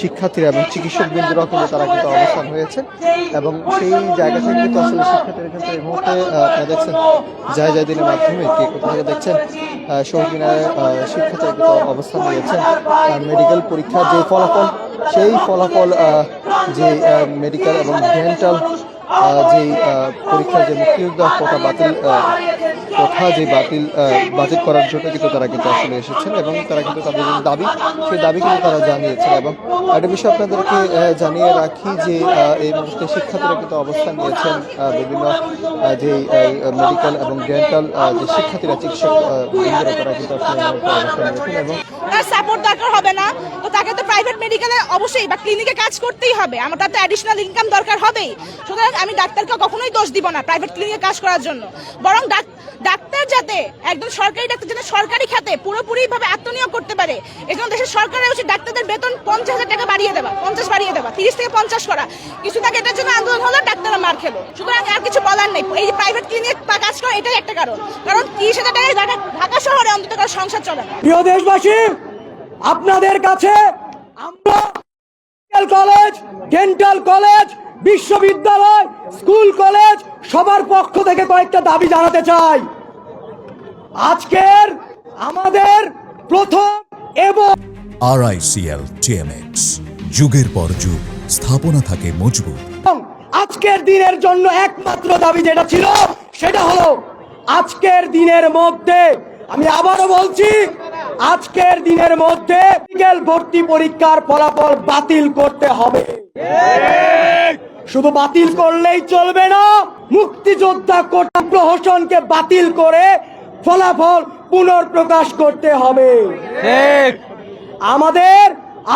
শিক্ষার্থীরা এবং চিকিৎসকবৃন্দরাও কিন্তু তারা কিন্তু অবস্থান হয়েছে এবং সেই জায়গা থেকে কিন্তু আসলে শিক্ষার্থীরা কিন্তু এই মুহূর্তে দেখছেন যায় দিনের মাধ্যমে কে কোথা থেকে দেখছেন শহীদ মিনারে শিক্ষার্থীরা কিন্তু অবস্থান নিয়েছেন মেডিকেল পরীক্ষার যে ফলাফল সেই ফলাফল যে মেডিকেল এবং ডেন্টাল যে পরীক্ষার যে মুক্তিযোদ্ধা কোটা বাতিল করার জন্য কিন্তু তারা কিন্তু আসলে এসেছেন এবং তারা কিন্তু তাদের যে দাবি সেই দাবি কিন্তু তারা জানিয়েছেন। এবং একটা বিষয় আপনাদেরকে জানিয়ে রাখি যে এই মুহূর্তে শিক্ষার্থীরা কিন্তু অবস্থান নিয়েছেন বিভিন্ন যে মেডিকেল এবং ডেন্টাল যে শিক্ষার্থীরা চিকিৎসক বৃন্দরা তারা কিন্তু আসলে অবস্থান নিয়েছেন এবং তার সাপোর্ট দরকার হবে না তো তাকে তো প্রাইভেট মেডিকেলে অবশ্যই বা ক্লিনিকে কাজ করতেই হবে, আমার তাতে অ্যাডিশনাল ইনকাম দরকার হবেই। সুতরাং আমি ডাক্তারকে কখনোই দোষ দিব না প্রাইভেট ক্লিনিকে কাজ করার জন্য, বরং ডাক্তার যাতে একদম সরকারি ডাক্তার যাতে সরকারি খাতে পুরোপুরিভাবে আত্মনিয়োগ করতে পারে এজন্য দেশের সরকারের উচিত ডাক্তারদের বেতন 50,000 টাকা বাড়িয়ে দেওয়া, 50 বাড়িয়ে দেওয়া, 30 থেকে 50 করা। কিছু থাকে এটার জন্য আন্দোলন হলো ডাক্তাররা মার খেলো। সুতরাং আর কিছু বলার নেই, এই যে প্রাইভেট ক্লিনিক কাজ করে এটাই একটা কারণ 30,000 টাকায় ঢাকা শহরে অন্তত সংসার চলে না। প্রিয় দেশবাসী, আপনাদের কাছে আমরা মেডিকেল কলেজ, ডেন্টাল কলেজ, বিশ্ববিদ্যালয়, স্কুল কলেজ সবার পক্ষ থেকে কয়েকটা দাবি জানাতে চাই। আজকের আমাদের প্রথম এবং RICL TMX যুগের পর যুগ স্থাপনা থাকে মজবুত। আজকের দিনের জন্য একমাত্র দাবি যেটা ছিল সেটা হলো আজকের দিনের মধ্যে, আমি আবারও বলছি, আজকের দিনের মধ্যে মেডিকেল ভর্তি পরীক্ষার ফলাফল বাতিল করতে হবে। শুধু বাতিল করলেই চলবে না, মুক্তিযোদ্ধা কোটা প্রহসনকে বাতিল করে ফলাফল পুনর্প্রকাশ করতে হবে। আমাদের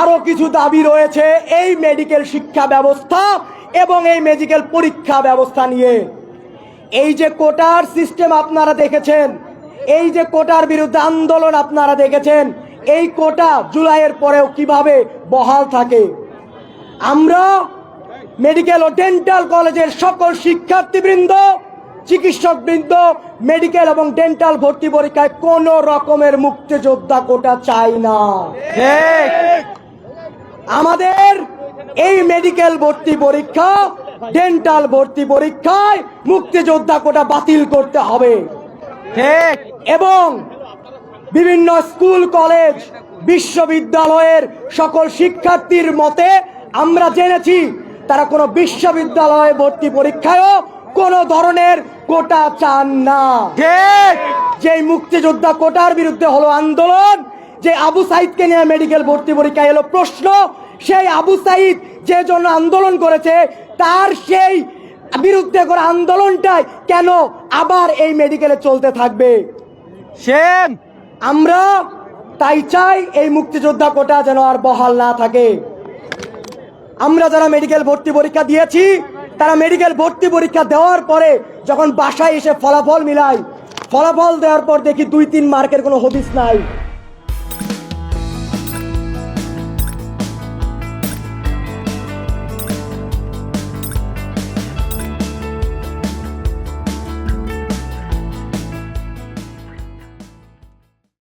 আরো কিছু দাবি রয়েছে এই মেডিকেল শিক্ষা ব্যবস্থা এবং এই মেডিকেল পরীক্ষা ব্যবস্থা নিয়ে। এই যে কোটার সিস্টেম আপনারা দেখেছেন, এই যে কোটার বিরুদ্ধে আন্দোলন আপনারা দেখেছেন, এই কোটা জুলাইয়ের পরেও কিভাবে বহাল থাকে। আমরা মেডিকেল ও ডেন্টাল কলেজের সকল শিক্ষার্থীবৃন্দ, চিকিৎসকবৃন্দ মেডিকেল এবং ডেন্টাল ভর্তি পরীক্ষায় কোন রকমের মুক্তিযোদ্ধা কোটা চাই না। আমাদের এই মেডিকেল ভর্তি পরীক্ষা, ডেন্টাল ভর্তি পরীক্ষায় মুক্তিযোদ্ধা কোটা বাতিল করতে হবে। এবং বিভিন্ন স্কুল কলেজ বিশ্ববিদ্যালয়ের সকল শিক্ষার্থীর মতে আমরা জেনেছি তারা কোনো বিশ্ববিদ্যালয়ে ভর্তি পরীক্ষায়ও কোন ধরনের কোটা চান না। যে মুক্তিযোদ্ধা কোটার বিরুদ্ধে হলো আন্দোলন, যে আবু সাইদকে নিয়ে মেডিকেল ভর্তি পরীক্ষা এলো প্রশ্ন, সেই আবু সাইদ যে জন্য আন্দোলন করেছে তার সেই বিরুদ্ধে করা আন্দোলনটাই কেন আবার এই মেডিকেলে চলতে থাকবে? আমরা তাই চাই এই মুক্তিযোদ্ধা কোটা যেন আর বহাল না থাকে। আমরা যারা মেডিকেল ভর্তি পরীক্ষা দিয়েছি তারা মেডিকেল ভর্তি পরীক্ষা দেওয়ার পরে যখন বাসায় এসে ফলাফল মিলাই, ফলাফল দেওয়ার পর দেখি 2-3 মার্কের কোনো হদিস নাই।